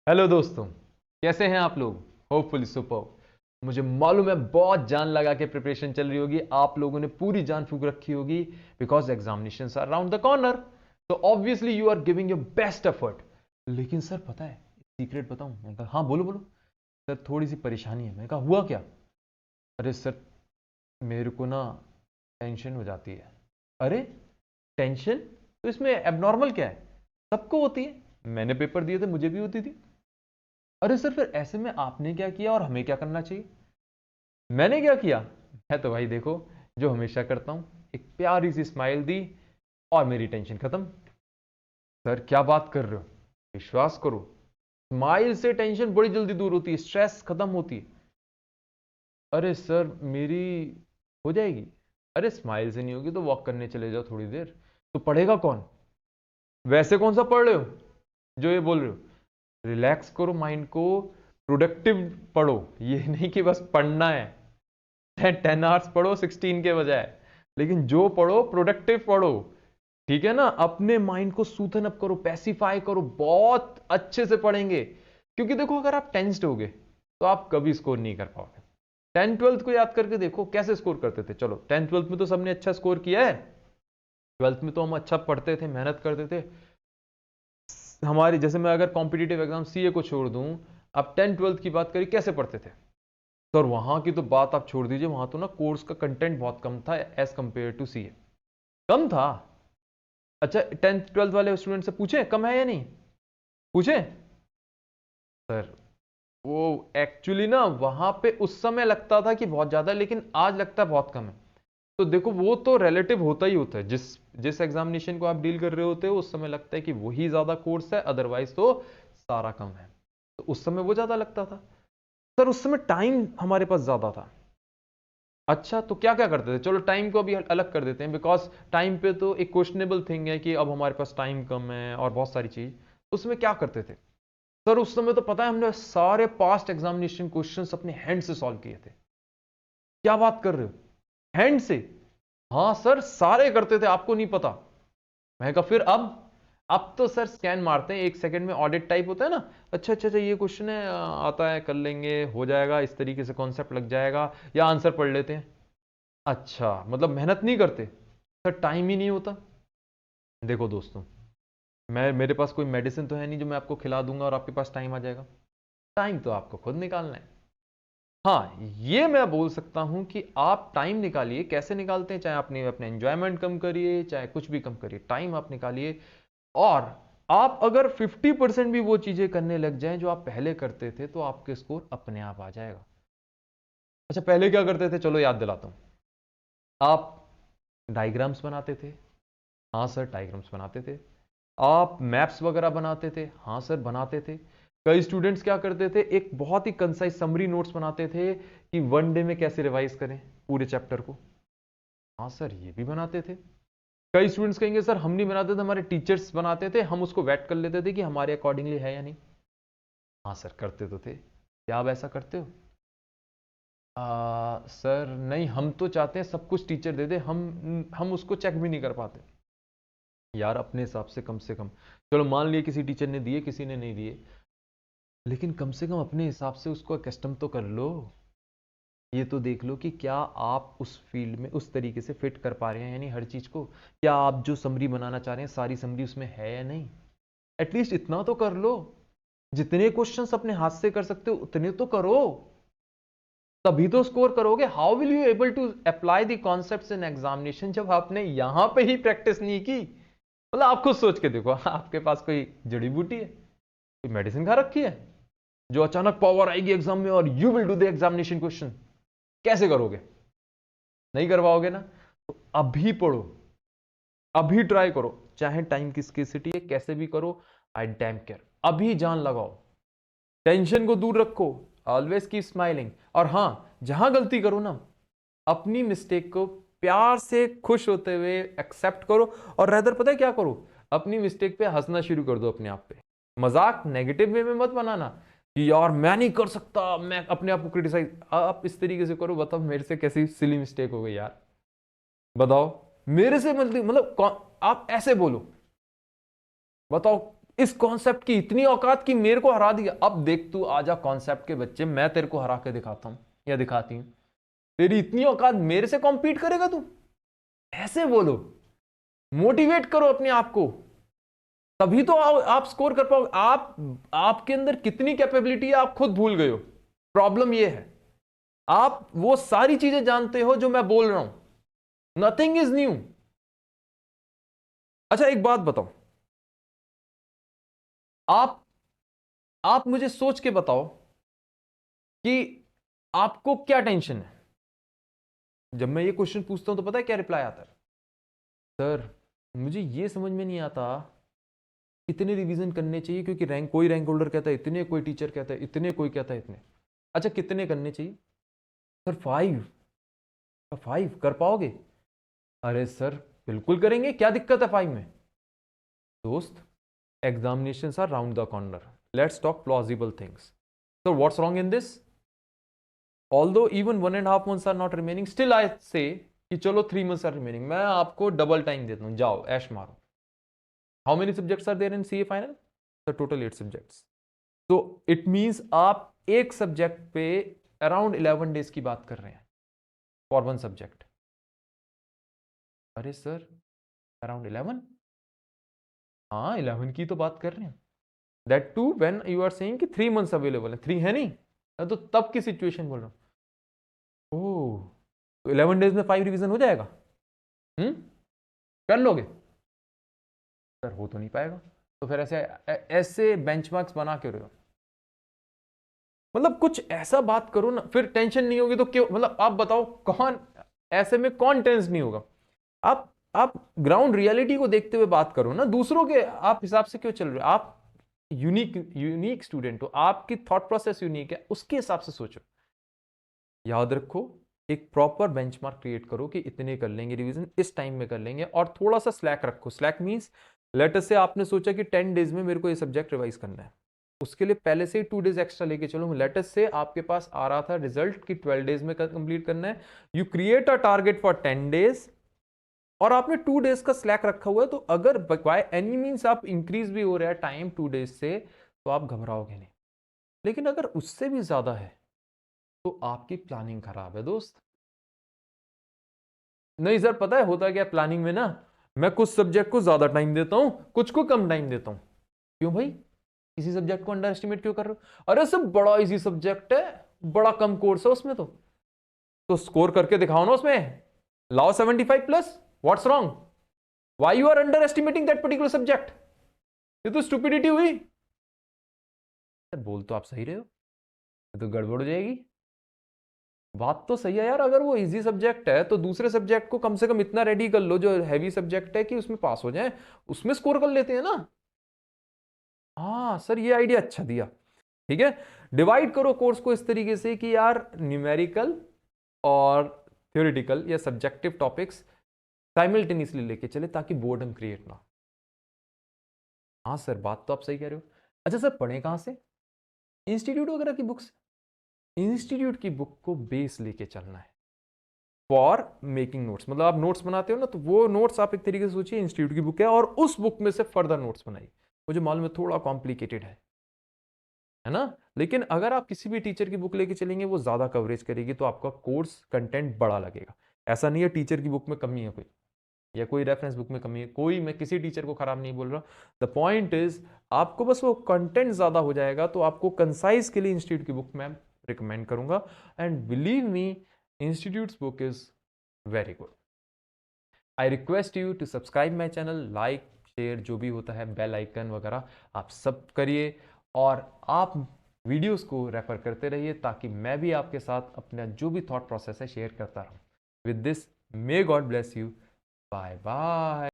Hello दोस्तों, कैसे हैं आप लोग? Hopefully super. मुझे मालूम है बहुत जान लगा के प्रिपरेशन चल रही होगी, आप लोगों ने पूरी जान फूंक रखी होगी because examinations are around the corner. तो obviously you are giving your best effort. लेकिन सर पता है सीक्रेट बताऊं? मैंने कहा हाँ बोलो बोलो। सर थोड़ी सी परेशानी है। मैंने कहा हुआ क्या? अरे सर मेरे को ना टेंशन हो जाती है। अरे टेंशन? तो इसमें एबनॉर्मल क्या है? सबको होती है, मैंने पेपर दिए थे मुझे भी होती थी। अरे सर फिर ऐसे में आपने क्या किया और हमें क्या करना चाहिए? मैंने क्या किया? मैं तो भाई देखो जो हमेशा करता हूं, एक प्यारी सी स्माइल दी और मेरी टेंशन खत्म। सर क्या बात कर रहे हो? विश्वास करो, स्माइल से टेंशन बड़ी जल्दी दूर होती है, स्ट्रेस खत्म होती है। अरे सर मेरी हो जाएगी। अरे स्माइल से नहीं होगी तो वॉक करने चले जाओ थोड़ी देर। तो पढ़ेगा कौन? वैसे कौन सा पढ़ रहे हो जो ये बोल रहे हो? रिलैक्स करो माइंड को, प्रोडक्टिव पढ़ो। ये नहीं कि बस पढ़ना है 10 आवर्स पढ़ो 16 के बजाय, लेकिन जो पढ़ो प्रोडक्टिव पढ़ो। ठीक है ना? अपने माइंड को सूथन अप करो, पैसिफाई करो, बहुत अच्छे से पढ़ेंगे। क्योंकि देखो अगर आप टेंस्ड होगे तो आप कभी स्कोर नहीं कर पाओगे। 10th 12th को याद करके देखो कैसे स्कोर करते थे। चलो 10th 12th में तो सबने अच्छा स्कोर किया है, 12th में तो हम अच्छा पढ़ते थे, मेहनत करते थे। हमारी जैसे मैं अगर कॉम्पिटिटिव एग्जाम सीए को छोड़ दूं, अब 10th 12th की बात करी कैसे पढ़ते थे? तो वहां की तो बात आप छोड़ दीजिए, वहां तो ना कोर्स का कंटेंट बहुत कम था एज कंपेयर टू सीए। कम था। अच्छा 10th 12th वाले स्टूडेंट से पूछे कम है या नहीं? पूछे? सर वो एक्चुअली ना वहां पे उस समय लगता था कि बहुत ज्यादा है, लेकिन आज लगता है बहुत कम है। तो देखो वो तो रिलेटिव होता ही होता है, जिस जिस एग्जामिनेशन को आप डील कर रहे होते हो उस समय लगता है कि वही ज्यादा कोर्स है, अदरवाइज तो सारा कम है। तो उस समय वो ज्यादा लगता था। सर उस समय टाइम हमारे पास ज्यादा था। अच्छा तो क्या क्या करते थे? चलो टाइम को अभी अलग कर देते हैं, बिकॉज टाइम पे तो एक क्वेश्चनेबल थिंग है कि अब हमारे पास टाइम कम है और बहुत सारी चीज। उसमें क्या करते थे? सर उस समय तो पता है हमने सारे पास्ट एग्जामिनेशन क्वेश्चंस अपने हैंड से सॉल्व किए थे। क्या बात कर रहे हो? हैंड से? हाँ सर सारे करते थे, आपको नहीं पता। मैं कहा फिर अब तो सर स्कैन मारते हैं 1 सेकंड में, ऑडिट टाइप होता है ना। अच्छा अच्छा अच्छा ये क्वेश्चन है, आता है कर लेंगे, हो जाएगा, इस तरीके से कॉन्सेप्ट लग जाएगा, या आंसर पढ़ लेते हैं। अच्छा मतलब मेहनत नहीं करते? सर टाइम ही नहीं होता। देखो दोस्तों, मैं मेरे पास कोई मेडिसिन तो है नहीं जो मैं आपको खिला दूंगा और आपके पास टाइम आ जाएगा। टाइम तो आपको खुद निकालना है। हाँ ये मैं बोल सकता हूं कि आप टाइम निकालिए। कैसे निकालते हैं? चाहे आपने अपने एंजॉयमेंट कम करिए, चाहे कुछ भी कम करिए, टाइम आप निकालिए। और आप अगर 50% भी वो चीजें करने लग जाएं जो आप पहले करते थे, तो आपके स्कोर अपने आप आ जाएगा। अच्छा पहले क्या करते थे? चलो याद दिलाता हूं। आप डायग्राम्स बनाते थे? हाँ सर डायग्राम्स बनाते थे। आप मैप्स वगैरह बनाते थे? हाँ सर बनाते थे। कई स्टूडेंट्स क्या करते थे, एक बहुत ही कंसाइज समरी नोट्स बनाते थे कि 1 डे में कैसे रिवाइज करें पूरे चैप्टर को। हाँ सर ये भी बनाते थे। कई स्टूडेंट्स कहेंगे सर हम नहीं बनाते थे, हमारे टीचर्स बनाते थे, हम उसको वेट कर लेते थे कि हमारे अकॉर्डिंगली है या नहीं। हाँ सर करते तो थे। क्या आप ऐसा करते हो? सर नहीं, हम तो चाहते हैं सब कुछ टीचर दे दे, हम उसको चेक भी नहीं कर पाते। यार अपने हिसाब से कम, चलो मान लिए किसी टीचर ने दिए किसी ने नहीं दिए, लेकिन कम से कम अपने हिसाब से उसको कस्टम तो कर लो। ये तो देख लो कि क्या आप उस फील्ड में उस तरीके से फिट कर पा रहे हैं, यानी हर चीज को, क्या आप जो समरी बनाना चाह रहे हैं सारी समरी उसमें है या नहीं। एटलीस्ट इतना तो कर लो। जितने क्वेश्चंस अपने हाथ से कर सकते हो उतने तो करो, तभी तो स्कोर करोगे। How will you able to apply the concepts in examination जब आपने यहां पे ही प्रैक्टिस नहीं की? मतलब आप खुद सोच के देखो, आपके पास कोई जड़ी बूटी है, कोई मेडिसिन खा रखी है जो अचानक पावर आएगी एग्जाम में और you will do the examination question? कैसे करोगे? नहीं कर पाओगे ना। तो अभी पढ़ो, अभी ट्राई करो, चाहे टाइम की स्केसिटी है कैसे भी करो। आई डैम केयर, अभी जान लगाओ, टेंशन को दूर रखो, ऑलवेज कीप स्माइलिंग। और हां जहां गलती करो ना, अपनी मिस्टेक को प्यार से खुश होते हुए एक्सेप्ट करो। और रेदर पता है क्या करो, अपनी मिस्टेक पे हंसना शुरू कर दो अपने आप पे। मजाक नेगेटिव वे में मत बनाना कि यार मैं नहीं कर सकता, मैं अपने आप को क्रिटिसाइज। आप इस तरीके से करो, बताओ मेरे से कैसी सिली मिस्टेक हो गई यार, बताओ मेरे से मतलब आप ऐसे बोलो, बताओ इस कॉन्सेप्ट की इतनी औकात की मेरे को हरा दिया, अब देख तू आजा कॉन्सेप्ट के बच्चे, मैं तेरे को हरा के दिखाता हूं या दिखाती हूं, तेरी इतनी औकात, मेरे से कॉम्पीट करेगा तू? ऐसे बोलो, मोटिवेट करो अपने आप को, तभी तो आप स्कोर कर पाओगे। आपके अंदर कितनी कैपेबिलिटी है आप खुद भूल गए हो। प्रॉब्लम ये है, आप वो सारी चीजें जानते हो जो मैं बोल रहा हूं, नथिंग इज न्यू। अच्छा एक बात बताओ, आप मुझे सोच के बताओ कि आपको क्या टेंशन है। जब मैं ये क्वेश्चन पूछता हूं तो पता है क्या रिप्लाई आता है? सर मुझे ये समझ में नहीं आता कितने रिवीजन करने चाहिए, क्योंकि कोई रैंक होल्डर कहता है इतने, कोई टीचर कहता है इतने, कोई कहता है इतने। अच्छा कितने करने चाहिए? सर 5। 5 कर पाओगे? अरे सर बिल्कुल करेंगे, क्या दिक्कत है 5 में? दोस्त, examinations are round the corner. Let's talk plausible things. So what's wrong in this? Although even 1.5 months are not remaining, still I say कि चलो 3 months are remaining, मैं आपको डबल टाइम देता हूं, जाओ ऐश मारो। How many subjects are there in CA final? The total 8 subjects. So it means आप एक सब्जेक्ट पे अराउंड 11 डेज की बात कर रहे हैं फॉर वन सब्जेक्ट। अरे सर अराउंड 11? हाँ 11 की तो बात कर रहे हैं, that too when you are saying कि 3 मंथ्स अवेलेबल है। 3 है नहीं, तो तब की सिचुएशन बोल रहा हूं। ओह, तो 11 डेज में 5 रिवीजन हो जाएगा? कर लोगे? सर हो तो नहीं पाएगा। तो फिर ऐसे ऐसे बेंचमार्क्स बना के रहे हो, मतलब कुछ ऐसा बात करो ना, फिर टेंशन नहीं होगी तो क्यों? मतलब आप बताओ कौन ऐसे में कौन टेंस नहीं होगा? आप ग्राउंड रियलिटी को देखते हुए बात करो ना, दूसरों के आप हिसाब से क्यों चल रहे हो? आप यूनिक स्टूडेंट हो, आपकी थॉट प्रोसेस यूनिक है, उसके हिसाब से सोचो। याद रखो, एक प्रॉपर बेंचमार्क क्रिएट करो कि इतने कर लेंगे रिवीजन, इस टाइम में कर लेंगे, और थोड़ा सा स्लैक रखो। स्लैक मींस लेट अस से आपने सोचा कि 10 डेज में मेरे को ये सब्जेक्ट रिवाइज करना है, उसके लिए पहले से ही 2 डेज एक्स्ट्रा लेके चलो। लेट अस से आपके पास आ रहा था रिजल्ट कि 12 डेज में कंप्लीट करना है, you create a target for 10 days और आपने 2 डेज का स्लैक रखा हुआ है, तो अगर बाय एनी मींस आप इंक्रीज भी हो रहा है टाइम 2 डेज से, तो आप घबराओगे नहीं। लेकिन अगर उससे भी ज्यादा है तो आपकी प्लानिंग खराब है दोस्त। नहीं सर पता है होता क्या प्लानिंग में ना, मैं कुछ सब्जेक्ट को ज्यादा टाइम देता हूं, कुछ को कम टाइम देता हूं। क्यों भाई, किसी सब्जेक्ट को अंडर एस्टिमेट क्यों कर रहे हो? अरे सब बड़ा इजी सब्जेक्ट है, बड़ा कम कोर्स है उसमें, तो स्कोर करके दिखाओ ना उसमें, लाओ 75 plus, what's wrong? Why you are underestimating that particular subject? ये तो स्टुपिडिटी हुई। सर बोल तो आप सही रहे हो, ये तो गड़बड़ हो जाएगी। बात तो सही है यार, अगर वो इजी सब्जेक्ट है तो दूसरे सब्जेक्ट को कम से कम इतना रेडी कर लो जो हैवी सब्जेक्ट है कि उसमें पास हो जाए, उसमें स्कोर कर लेते हैं ना। हाँ सर ये आइडिया अच्छा दिया। ठीक है, डिवाइड करो कोर्स को इस तरीके से कि यार न्यूमेरिकल और थ्योरेटिकल या सब्जेक्टिव टॉपिक्स साइमल्टेनियसली लेके चले, ताकि बोर्डम क्रिएट ना। हाँ सर बात तो आप सही कह रहे हो। अच्छा सर पढ़े कहां से? इंस्टीट्यूट वगैरह की बुक्स? इंस्टीट्यूट की बुक को बेस लेके चलना है फॉर मेकिंग नोट्स। मतलब आप नोट्स बनाते हो ना, तो वो नोट्स आप एक तरीके से सोचिए इंस्टीट्यूट की बुक है, और उस बुक में से फर्दर नोट्स बनाइए। मुझे मालूम है थोड़ा कॉम्प्लिकेटेड है ना, लेकिन अगर आप किसी भी टीचर की बुक लेके चलेंगे वो ज्यादा कवरेज करेगी, तो आपका कोर्स कंटेंट बड़ा लगेगा। ऐसा नहीं है टीचर की बुक में कमी है कोई, या कोई रेफरेंस बुक में कमी है कोई, मैं किसी टीचर को खराब नहीं बोल रहा। द पॉइंट इज आपको बस वो कंटेंट ज्यादा हो जाएगा, तो आपको कंसाइज के लिए इंस्टीट्यूट की बुक मैं रिकमेंड करूंगा। And believe me, institute book is very good. I request you to subscribe my channel, like share जो भी होता है, बेल आइकन वगैरह आप सब करिए, और आप वीडियोस को रेफर करते रहिए, ताकि मैं भी आपके साथ अपना जो भी थॉट प्रोसेस है शेयर करता रहूं। With this, may God bless you, bye bye.